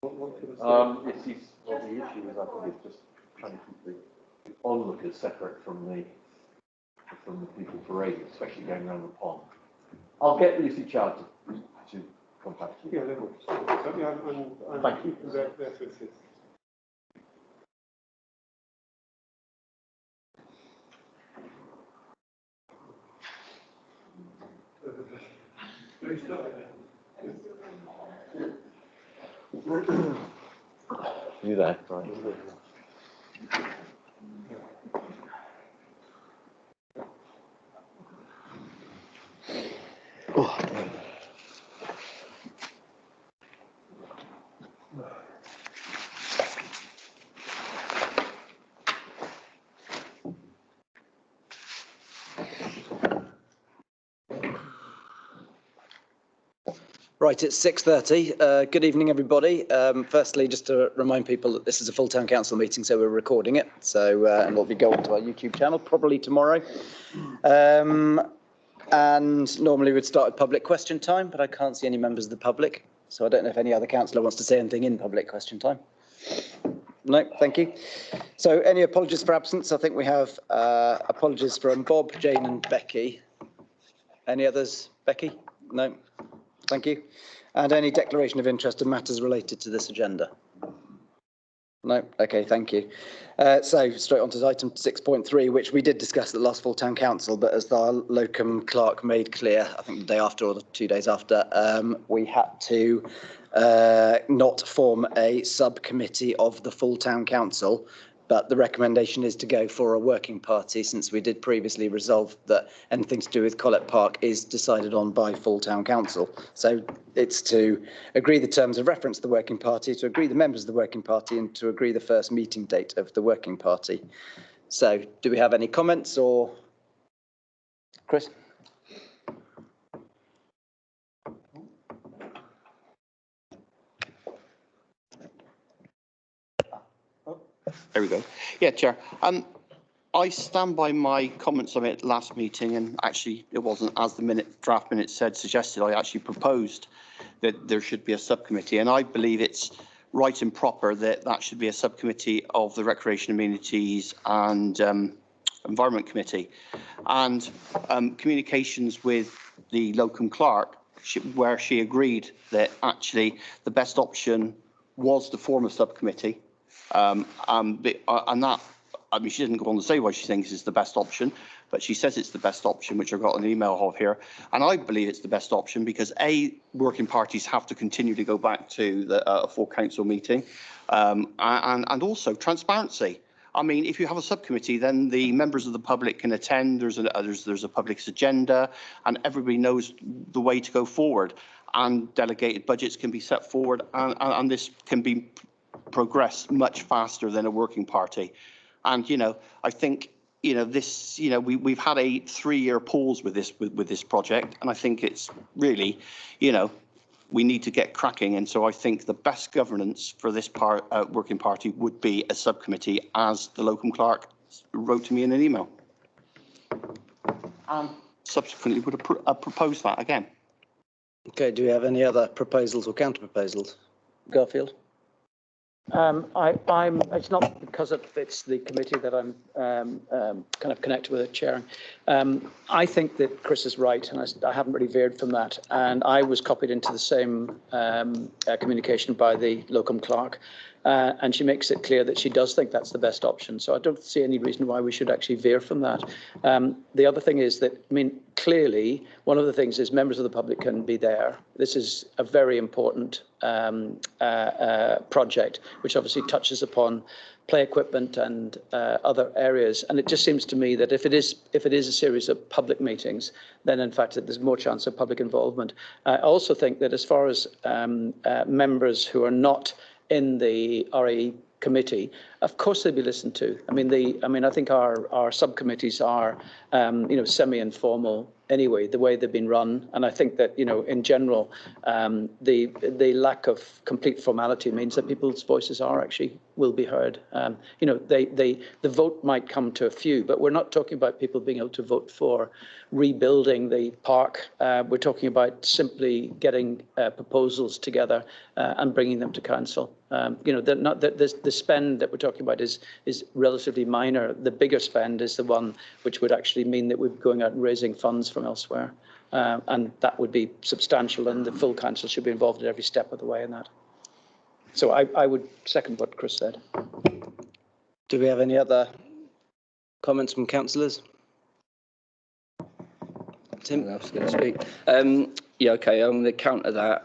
Well, the issue is, I think, it's just trying to keep the onlookers separate from the people parading, especially going around the pond. I'll get Lucy Chard to contact you. Yeah, and thank you. That's it. You there? Right. Right, it's 6:30. Good evening, everybody. Firstly, just to remind people that this is a full town council meeting, so we're recording it. So, and it'll be going to our YouTube channel probably tomorrow. And normally we'd start with public question time, but I can't see any members of the public. So I don't know if any other councillor wants to say anything in public question time. No, thank you. So any apologies for absence? I think we have apologies from Bob, Jane and Becky. Any others? Becky? No. Thank you. And any declaration of interest in matters related to this agenda? No? OK, thank you. So straight on to item 6.3, which we did discuss at the last full town council, but as the locum clerk made clear, I think the day after or the 2 days after, we had to not form a subcommittee of the full town council. But the recommendation is to go for a working party, since we did previously resolve that anything to do with Collett Park is decided on by full town council. So it's to agree the terms of reference to the working party, to agree the members of the working party, and to agree the first meeting date of the working party. So do we have any comments, or Chris? There we go. Yeah, Chair. I stand by my comments on it last meeting, and actually it wasn't as the draft minute suggested. I actually proposed that there should be a subcommittee, and I believe it's right and proper that that should be a subcommittee of the Recreation, Amenities and Environment Committee. And communications with the locum clerk, where she agreed that actually the best option was to form a subcommittee. And that, I mean, she didn't go on to say why she thinks it's the best option, but she says it's the best option, which I've got an email of here. And I believe it's the best option because working parties have to continue to go back to the full council meeting, and also transparency. I mean, if you have a subcommittee, then the members of the public can attend. There's a public's agenda, and everybody knows the way to go forward. And delegated budgets can be set forward, and this can be progress much faster than a working party. And, you know, I think, you know, this, you know, we've had a 3-year pause with this project, and I think it's really, you know, we need to get cracking. And so I think the best governance for this working party would be a subcommittee, as the locum clerk wrote to me in an email. And subsequently would have proposed that again. OK, do we have any other proposals or counter proposals? Garfield? It's not because it's the committee that I'm kind of connected with it, chairing. I think that Chris is right, and I haven't really veered from that. And I was copied into the same communication by the locum clerk, and she makes it clear that she does think that's the best option. So I don't see any reason why we should actually veer from that. The other thing is that, I mean, clearly, one of the things is members of the public can be there. This is a very important project, which obviously touches upon play equipment and other areas. And it just seems to me that if it is a series of public meetings, then in fact there's more chance of public involvement. I also think that as far as members who are not in the RAE committee, Of course they'd be listened to. I mean, I think our subcommittees are, semi-informal anyway, the way they've been run. And I think that, in general, the lack of complete formality means that people's voices will be heard. The vote might come to a few, but we're not talking about people being able to vote for rebuilding the park. We're talking about simply getting proposals together and bringing them to council. The spend that we're talking about is relatively minor. The bigger spend is the one which would actually mean that we're going out and raising funds from elsewhere. And that would be substantial, and the full council should be involved at every step of the way in that. So I would second what Chris said. Do we have any other comments from councillors? Tim? I was going to speak. Yeah, okay, I'm going to counter that.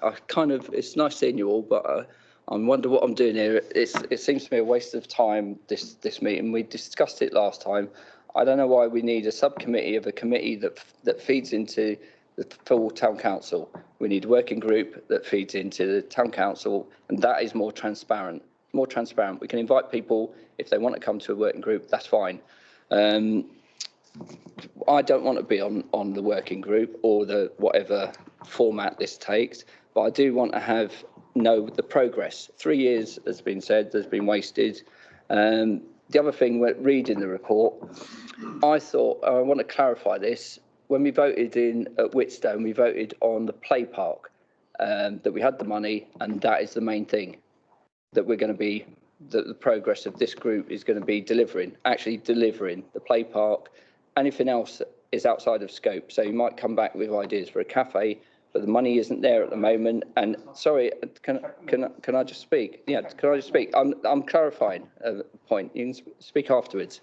It's nice seeing you all, but I wonder what I'm doing here. It seems to me a waste of time, this meeting. We discussed it last time. I don't know why we need a subcommittee of a committee that feeds into the full town council. We need a working group that feeds into the town council, and that is more transparent. More transparent. We can invite people if they want to come to a working group. That's fine. I don't want to be on the working group or the whatever format this takes, but I do want to know the progress. 3 years has been said, there's been wasted. The other thing, reading the report, I thought, I want to clarify this. When we voted at Whitstone, we voted on the play park, that we had the money, and that is the main thing that we're going to be, that the progress of this group is going to be delivering the play park. Anything else is outside of scope. So you might come back with ideas for a cafe, but the money isn't there at the moment. And sorry, can I just speak? Yeah, can I just speak? I'm clarifying a point. You can speak afterwards.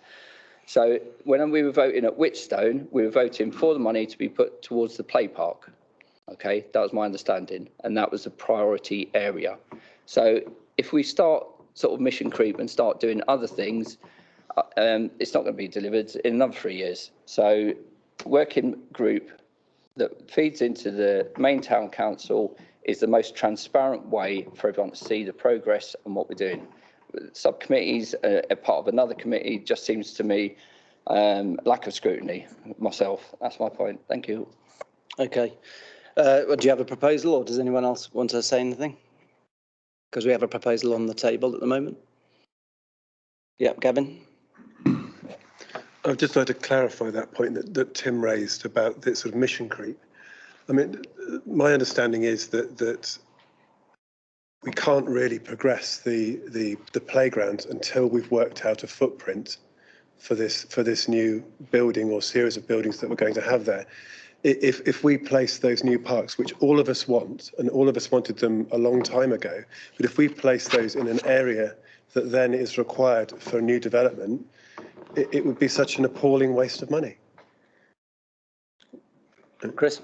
So when we were voting at Whitstone, we were voting for the money to be put towards the play park. Okay, that was my understanding, and that was a priority area. So if we start sort of mission creep and start doing other things, it's not going to be delivered in another 3 years. So working group that feeds into the main town council is the most transparent way for everyone to see the progress and what we're doing. Subcommittees, a part of another committee, just seems to me lack of scrutiny myself. That's my point. Thank you. Okay. Do you have a proposal, or does anyone else want to say anything? Because we have a proposal on the table at the moment. Yeah, Gavin? I'd just like to clarify that point that Tim raised about the sort of mission creep. I mean, my understanding is that we can't really progress the playground until we've worked out a footprint for this new building or series of buildings that we're going to have there. If we place those new parks, which all of us want, and all of us wanted them a long time ago, but if we place those in an area that then is required for new development, it would be such an appalling waste of money. Chris?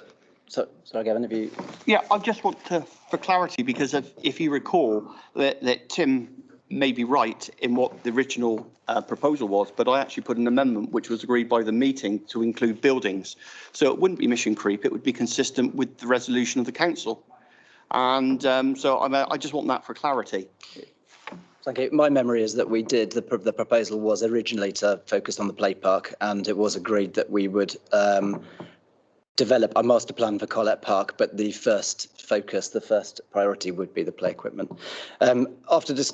Sorry, Gavin, have you... Yeah, I just want to, for clarity, because if you recall that Tim may be right in what the original proposal was, but I actually put an amendment which was agreed by the meeting to include buildings. So it wouldn't be mission creep, it would be consistent with the resolution of the council. And so I just want that for clarity. Thank you. My memory is that we did, the proposal was originally to focus on the play park, and it was agreed that we would develop a master plan for Collett Park, but the first focus, the first priority would be the play equipment. After this,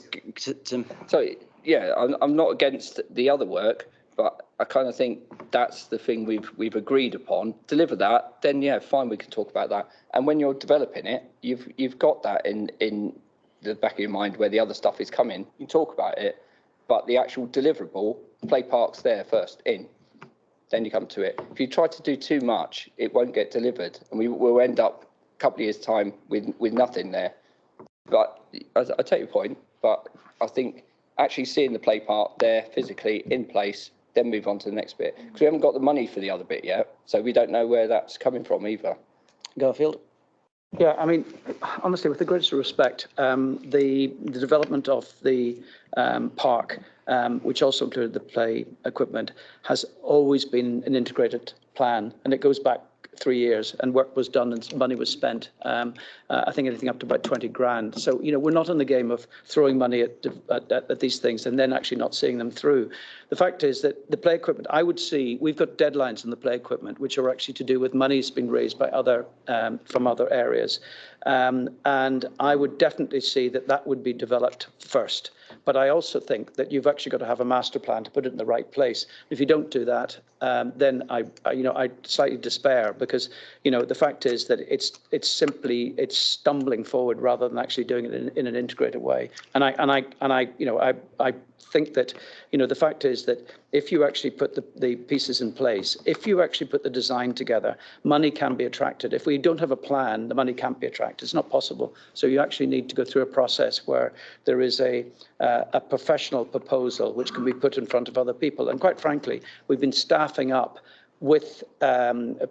Tim? So, yeah, I'm not against the other work, but I kind of think that's the thing we've agreed upon. Deliver that, then yeah, fine, we can talk about that. And when you're developing it, you've got that in the back of your mind where the other stuff is coming. You talk about it, but the actual deliverable, play park's there first, then you come to it. If you try to do too much, it won't get delivered, and we will end up a couple of years' time with nothing there. But I take your point, but I think actually seeing the play park there physically in place, then move on to the next bit, because we haven't got the money for the other bit yet, so we don't know where that's coming from either. Garfield? Yeah, I mean, honestly, with the greatest respect, the development of the park, which also included the play equipment, has always been an integrated plan, and it goes back 3 years, and work was done and money was spent. I think anything up to about 20 grand. So, we're not in the game of throwing money at these things and then actually not seeing them through. The fact is that the play equipment, I would see, we've got deadlines on the play equipment, which are actually to do with monies being raised by from other areas. And I would definitely see that would be developed first. But I also think that you've actually got to have a master plan to put it in the right place. If you don't do that, then I slightly despair, because the fact is that it's stumbling forward rather than actually doing it in an integrated way. And I think that the fact is that if you actually put the pieces in place, if you actually put the design together, money can be attracted. If we don't have a plan, the money can't be attracted. It's not possible. So you actually need to go through a process where there is a professional proposal which can be put in front of other people. And quite frankly, we've been staffing up with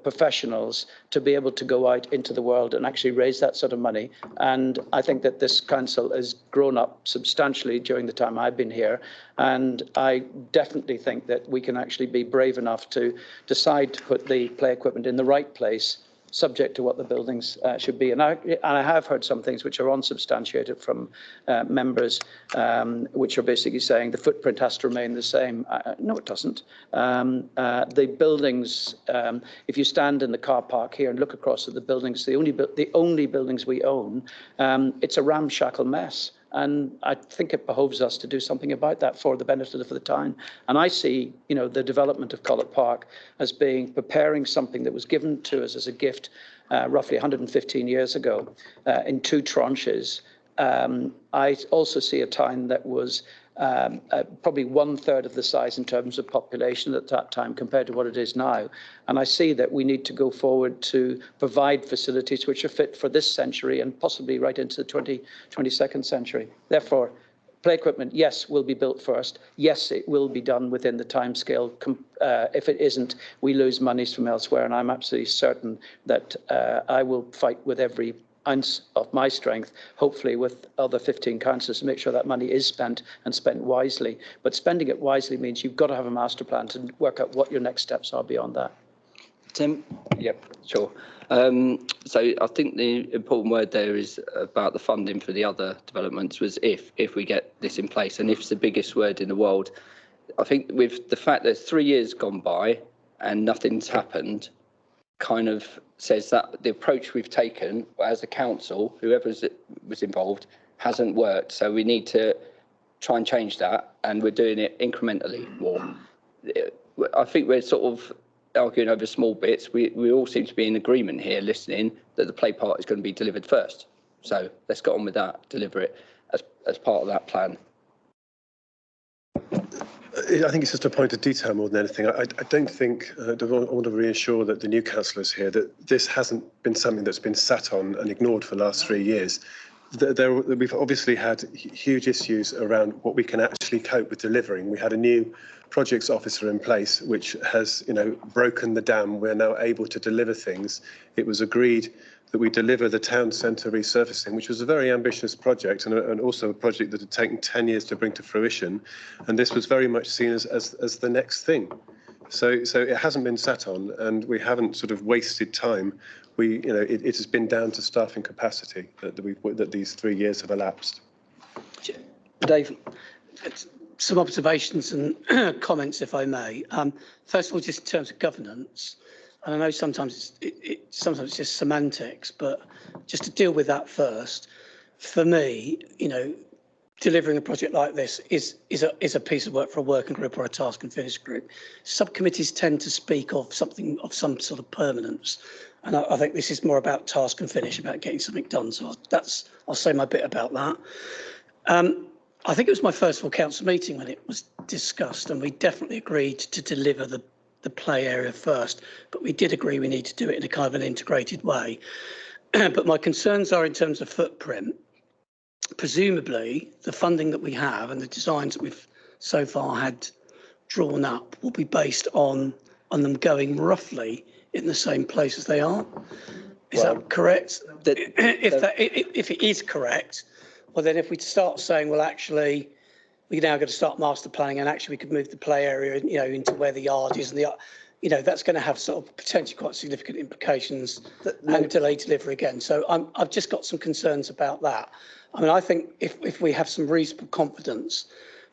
professionals to be able to go out into the world and actually raise that sort of money. And I think that this council has grown up substantially during the time I've been here. And I definitely think that we can actually be brave enough to decide to put the play equipment in the right place, subject to what the buildings should be. And I have heard some things which are unsubstantiated from members, which are basically saying the footprint has to remain the same. No, it doesn't. The buildings, if you stand in the car park here and look across at the buildings, the only buildings we own, it's a ramshackle mess. And I think it behoves us to do something about that for the benefit of the town. And I see, the development of Collett Park as being preparing something that was given to us as a gift roughly 115 years ago in 2 tranches. I also see a town that was probably 1/3 of the size in terms of population at that time compared to what it is now. And I see that we need to go forward to provide facilities which are fit for this century and possibly right into the 22nd century. Therefore, play equipment, yes, will be built first. Yes, it will be done within the timescale. If it isn't, we lose monies from elsewhere. And I'm absolutely certain that I will fight with every ounce of my strength, hopefully with other 15 councillors, to make sure that money is spent and spent wisely. But spending it wisely means you've got to have a master plan to work out what your next steps are beyond that. Tim? Yep, sure. So I think the important word there is about the funding for the other developments was if we get this in place, and if it's the biggest word in the world. I think with the fact that 3 years gone by and nothing's happened, kind of says that the approach we've taken as a council, whoever was involved, hasn't worked. So we need to try and change that, and we're doing it incrementally more. I think we're sort of arguing over small bits. We all seem to be in agreement here, listening, that the play part is going to be delivered first. So let's get on with that, deliver it as part of that plan. I think it's just a point of detail more than anything. I don't think, I want to reassure that the new councillors here that this hasn't been something that's been sat on and ignored for the last 3 years. We've obviously had huge issues around what we can actually cope with delivering. We had a new projects officer in place, which has, broken the dam. We're now able to deliver things. It was agreed that we deliver the town centre resurfacing, which was a very ambitious project and also a project that had taken 10 years to bring to fruition. And this was very much seen as the next thing. So it hasn't been sat on, and we haven't sort of wasted time. It has been down to staffing capacity that these 3 years have elapsed. Dave? Some observations and comments, if I may. First of all, just in terms of governance, and I know sometimes it's just semantics, but just to deal with that first, for me, delivering a project like this is a piece of work for a working group or a task and finish group. Subcommittees tend to speak of something of some sort of permanence, and I think this is more about task and finish, about getting something done. So I'll say my bit about that. I think it was my first full council meeting when it was discussed, and we definitely agreed to deliver the play area first, but we did agree we need to do it in a kind of an integrated way. But my concerns are in terms of footprint. Presumably, the funding that we have and the designs that we've so far had drawn up will be based on them going roughly in the same place as they are. Is that correct? If it is correct, well, then if we start saying, well, actually, we're now going to start master planning, and actually we could move the play area, into where the yard is, and you know, that's going to have sort of potentially quite significant implications and delay delivery again. So I've just got some concerns about that. I mean, I think if we have some reasonable confidence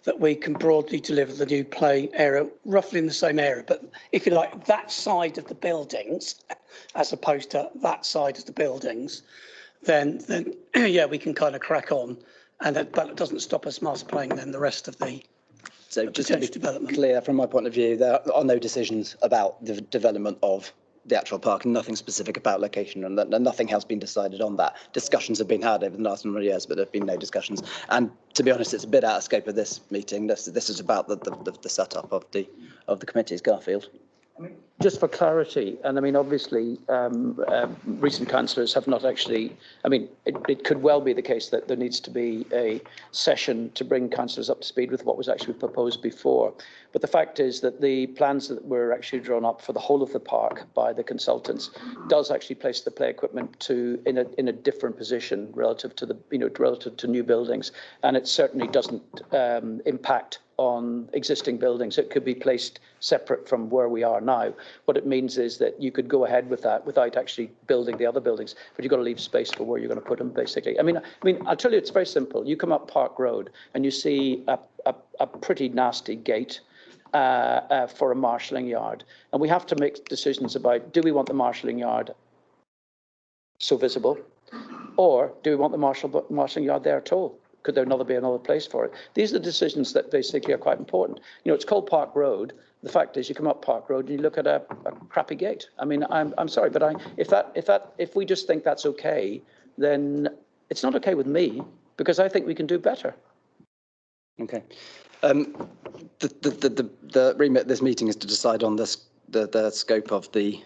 that we can broadly deliver the new play area roughly in the same area, but if you like, that side of the buildings as opposed to that side of the buildings, then yeah, we can kind of crack on, and but it doesn't stop us master playing then the rest of the So just to be development. clear, from my point of view, there are no decisions about the development of the actual park, and nothing specific about location, and nothing has been decided on that. Discussions have been had over the last number of years, but there have been no discussions. And to be honest, it's a bit out of scope of this meeting. This is about the setup of the committees. Garfield. Just for clarity, and I mean, obviously, recent councillors have not actually, I mean, it could well be the case that there needs to be a session to bring councillors up to speed with what was actually proposed before. But the fact is that the plans that were actually drawn up for the whole of the park by the consultants does actually place the play equipment in a different position relative to relative to new buildings, and it certainly doesn't impact on existing buildings. It could be placed separate from where we are now. What it means is that you could go ahead with that without actually building the other buildings, but you've got to leave space for where you're going to put them, basically. I mean, I'll tell you, it's very simple. You come up Park Road and you see a pretty nasty gate for a marshalling yard, and we have to make decisions about, do we want the marshalling yard so visible, or do we want the marshalling yard there at all? Could there be another place for it? These are the decisions that basically are quite important. You know, it's called Park Road. The fact is, you come up Park Road and you look at a crappy gate. I mean, I'm sorry, but if we just think that's okay, then it's not okay with me, because I think we can do better. Okay. The remit of this meeting is to decide on the scope of the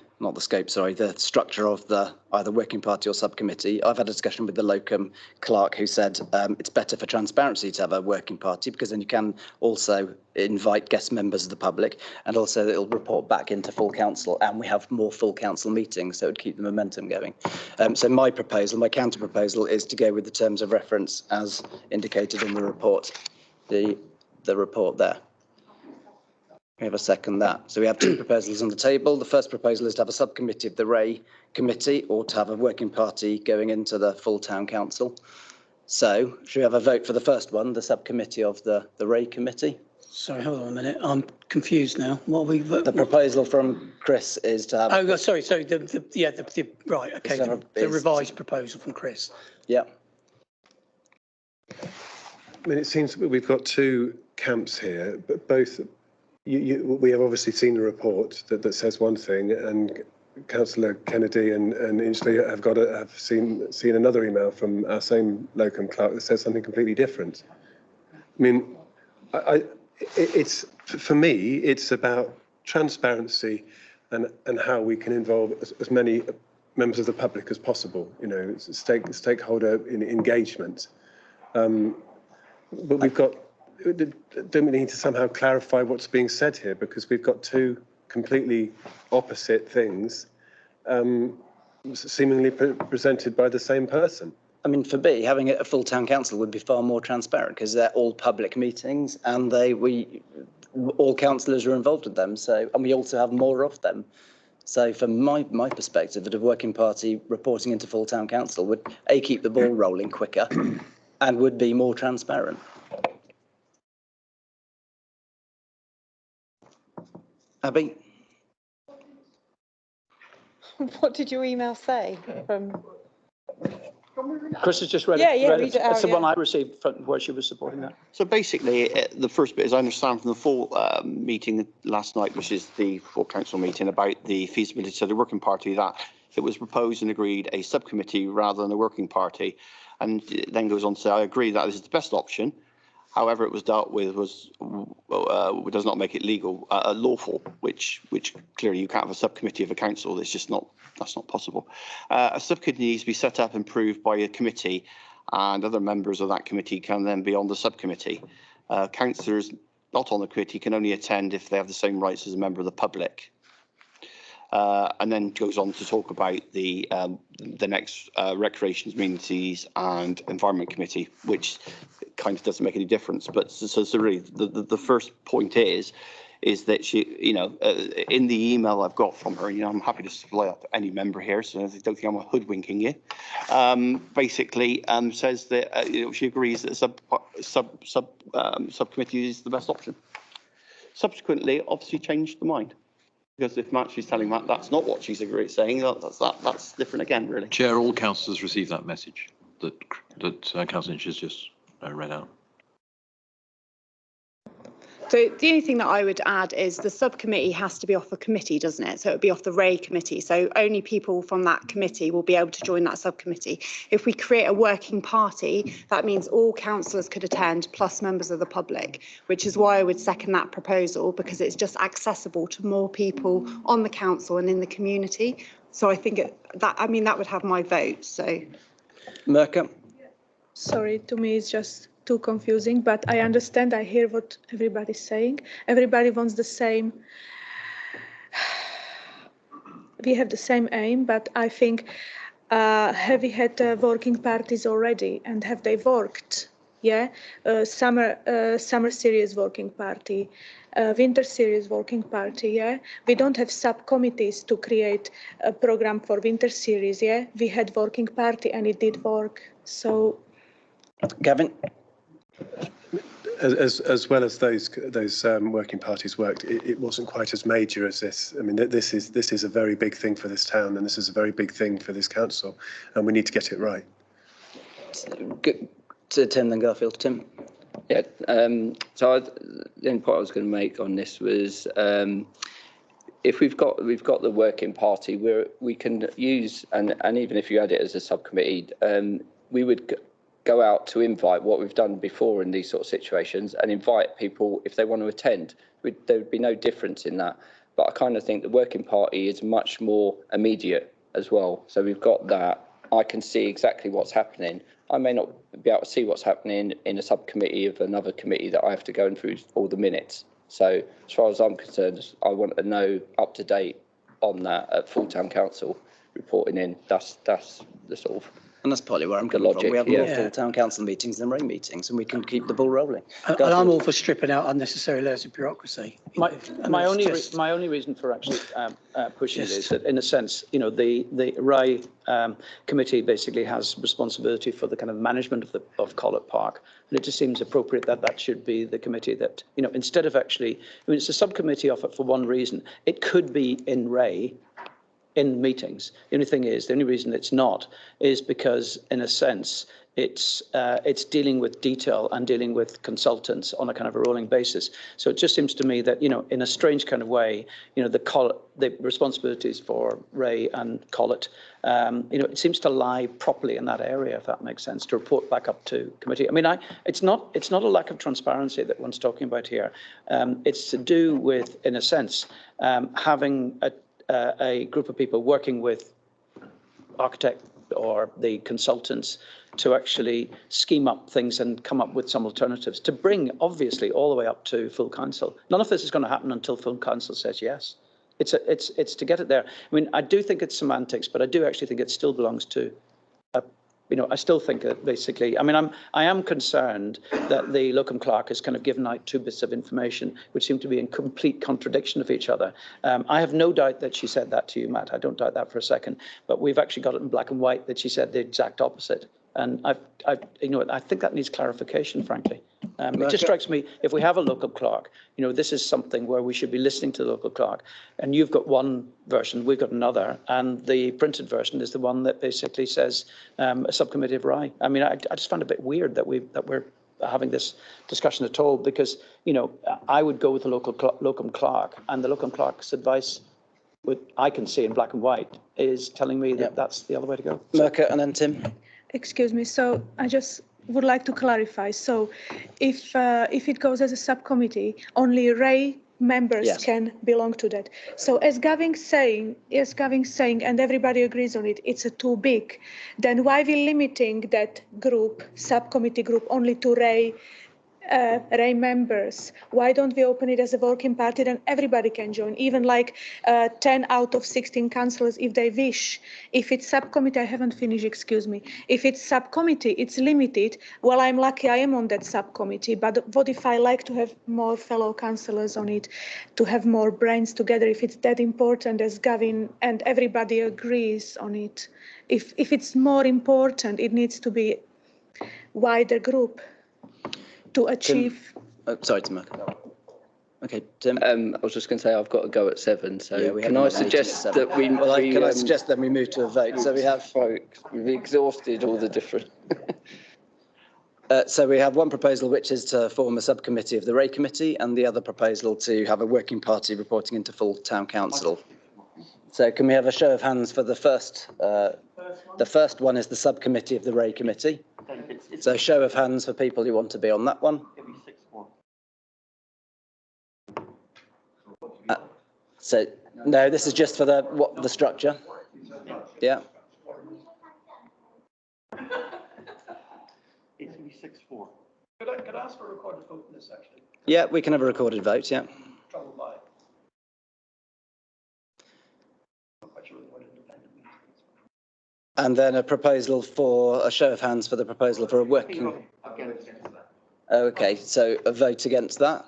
structure of the either working party or subcommittee. I've had a discussion with the locum clerk who said it's better for transparency to have a working party, because then you can also invite guest members of the public, and also it'll report back into full council, and we have more full council meetings, so it would keep the momentum going. So my counter proposal is to go with the terms of reference as indicated in the report, the report there. We have a second that. So we have two proposals on the table. The first proposal is to have a subcommittee of the Ray Committee, or to have a working party going into the full town council. So should we have a vote for the first one, the subcommittee of the Ray Committee? Sorry, hold on a minute. I'm confused now. What are we voting? The proposal from Chris is to have. Oh, sorry. Right. Okay. The revised proposal from Chris. Yeah. I mean, it seems that we've got two camps here, but both. We have obviously seen the report that says one thing, and Councillor Kennedy and Inchley have seen another email from our same locum clerk that says something completely different. I mean, it's for me, it's about transparency and how we can involve as many members of the public as possible. You know, stakeholder engagement. But we've got. Don't we need to somehow clarify what's being said here, because we've got two completely opposite things seemingly presented by the same person? I mean, for me, having a full town council would be far more transparent, because they're all public meetings, and all councillors are involved in them. So, and we also have more of them. So, from my perspective, that a working party reporting into full town council would keep the ball rolling quicker, and would be more transparent. Abby? What did your email say from? Chris has just read Yeah, it. read it out, That's the yeah. one I received from where she was supporting that. So basically, the first bit, as I understand from the full meeting last night, which is the full council meeting about the feasibility of the working party, that it was proposed and agreed a subcommittee rather than a working party, and it then goes on to say, I agree that this is the best option. However, it was dealt with does not make it legal, lawful, which clearly you can't have a subcommittee of a council. That's not possible. A subcommittee needs to be set up and approved by a committee, and other members of that committee can then be on the subcommittee. Councillors not on the committee can only attend if they have the same rights as a member of the public. And then goes on to talk about the next Recreation, Communities and Environment Committee, which kind of doesn't make any difference. But so really, the first point is is that she, in the email I've got from her, I'm happy to supply that to any member here, so I don't think I'm hoodwinking you. Basically, says that she agrees that subcommittee is the best option. Subsequently, obviously changed the mind. Because if Matt, she's telling Matt that's not what she's saying, that's different again, really. Chair, all councillors received that message that Councillor Inch has just read out. So the only thing that I would add is the subcommittee has to be off the committee, doesn't it? So it would be off the RAI committee. So only people from that committee will be able to join that subcommittee. If we create a working party, that means all councillors could attend plus members of the public, which is why I would second that proposal, because it's just accessible to more people on the council and in the community. So I think that would have my vote. So, Merca? Sorry, to me it's just too confusing, but I understand, I hear what everybody's saying. Everybody wants the same, we have the same aim, but I think have we had working parties already, and have they worked? Yeah, summer series working party, winter series working party. Yeah, we don't have subcommittees to create a program for winter series. Yeah, we had working party and it did work. So, Gavin? As well as those working parties worked, it wasn't quite as major as this. I mean, this is a very big thing for this town, and this is a very big thing for this council, and we need to get it right. Good. To Tim, then Garfield. Tim. Yeah. So the only point I was going to make on this was if we've got the working party, we can use and even if you had it as a subcommittee, we would go out to invite what we've done before in these sort of situations and invite people if they want to attend. There would be no difference in that. But I kind of think the working party is much more immediate as well. So we've got that. I can see exactly what's happening. I may not be able to see what's happening in a subcommittee of another committee that I have to go through all the minutes. So as far as I'm concerned, I want to know up to date on that at full town council reporting in. That's the sort of. And that's partly where I'm coming from. We have more full town council meetings than RAI meetings, and we can keep the ball rolling. And I'm all for stripping out unnecessary layers of bureaucracy. My only reason for actually pushing it is that, in a sense, the RAI committee basically has responsibility for the kind of management of Collett Park, and it just seems appropriate that should be the committee that, instead of actually, it's a subcommittee of it for one reason. It could be in RAI in meetings. The only thing is, the only reason it's not is because, in a sense, it's dealing with detail and dealing with consultants on a kind of a rolling basis. So it just seems to me that, in a strange kind of way, the responsibilities for RAI and Collett, it seems to lie properly in that area, if that makes sense, to report back up to committee. I mean, it's not a lack of transparency that one's talking about here. It's to do with, in a sense, having a group of people working with architect or the consultants to actually scheme up things and come up with some alternatives to bring, obviously, all the way up to full council. None of this is going to happen until full council says yes. It's to get it there. I mean, I do think it's semantics, but I do actually think it still belongs to I still think that basically, I am concerned that the locum clerk has kind of given out two bits of information which seem to be in complete contradiction of each other. I have no doubt that she said that to you, Matt. I don't doubt that for a second. But we've actually got it in black and white that she said the exact opposite. And I think that needs clarification, frankly. It just strikes me, if we have a local clerk, this is something where we should be listening to the local clerk. And you've got one version, we've got another, and the printed version is the one that basically says a subcommittee of RAI. I mean, I just find it a bit weird that we're having this discussion at all, because I would go with the locum clerk, and the locum clerk's advice, I can see in black and white, is telling me that that's the other way to go. Merca and then Tim. Excuse me, so I just would like to clarify. So if it goes as a subcommittee, only RAI members can belong to that. So as Gavin saying, and everybody agrees on it, it's too big, then why are we limiting that group, subcommittee group, only to RAI Ray members. Why don't we open it as a working party? Then everybody can join, even like 10 out of 16 councillors if they wish. If it's subcommittee, I haven't finished, excuse me. If it's subcommittee, it's limited. Well, I'm lucky I am on that subcommittee, but what if I like to have more fellow councillors on it, to have more brains together, if it's that important as Gavin and everybody agrees on it? If it's more important, it needs to be wider group to achieve. Sorry, Tim. Okay, Tim. I was just going to say I've got to go at 7. So Yeah, we can have I a meeting at suggest 7. that we? Well, can I we, suggest then we move to a vote? So we have. We've exhausted all the different. So we have one proposal which is to form a subcommittee of the Ray Committee, and the other proposal to have a working party reporting into full town council. So can we have a show of hands for the first? The first one is the subcommittee of the Ray Committee. So show of hands for people who want to be on that one. So no, this is just for the structure. Yeah. Could I ask for a recorded vote in this actually? Yeah, we can have a recorded vote. Yeah. Trouble by. Not quite sure what independent means. And then a proposal for a show of hands for the proposal for a working. Okay, so a vote against that.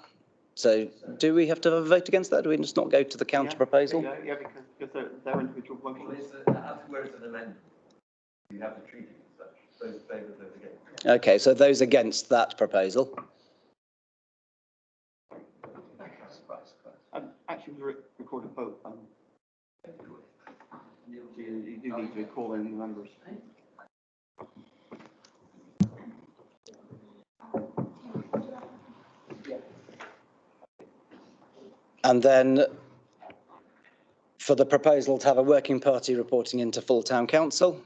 So do we have to have a vote against that? Do we just not go to the counter proposal? Yeah, because they're individual motions. Where's an amendment? You have the treaty and such. Those in favour, those against. Okay, so those against that proposal. Actually, it was a recorded vote. You do need to recall any members. And then for the proposal to have a working party reporting into full town council.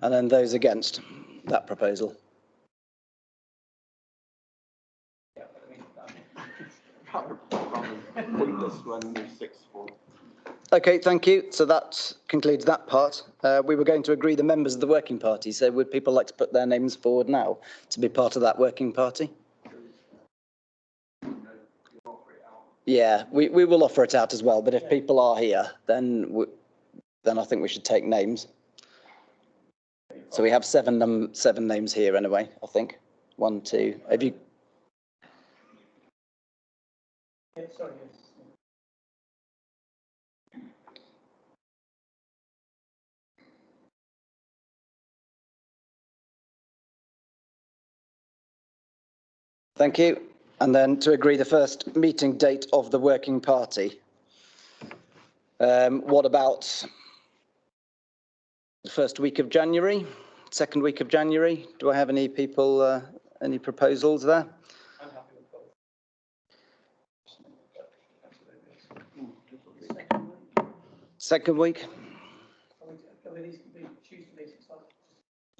And then those against that proposal. Okay, thank you. So that concludes that part. We were going to agree the members of the working party. So would people like to put their names forward now to be part of that working party? Yeah, we will offer it out as well. But if people are here, then I think we should take names. So we have seven names here anyway, I think. 1, 2. Have you? Yeah, sorry. Thank you. And then to agree the first meeting date of the working party. What about the first week of January, second week of January? Do I have any people, any proposals there? I'm happy with both. Second week?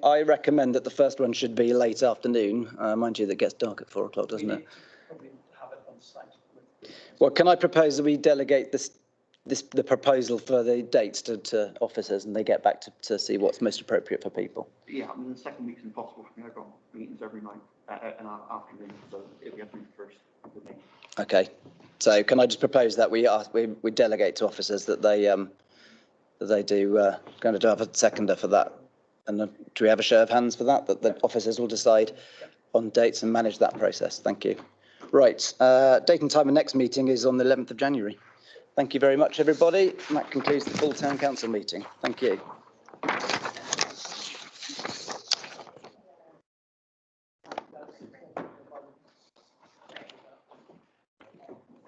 I recommend that the first one should be late afternoon. Mind you, that gets dark at 4 o'clock, doesn't it? Probably have it on site. Well, can I propose that we delegate the proposal for the dates to officers and they get back to see what's most appropriate for people? Yeah, I mean, the second week's impossible for me. I've got meetings every night and afternoon, so if we have to do the first with me. Okay, so can I just propose that we delegate to officers that they do going to have a seconder for that, and do we have a show of hands for that the officers will decide on dates and manage that process? Thank you. Right, date and time of next meeting is on the 11th of January. Thank you very much, everybody. And that concludes the full town council meeting. Thank you.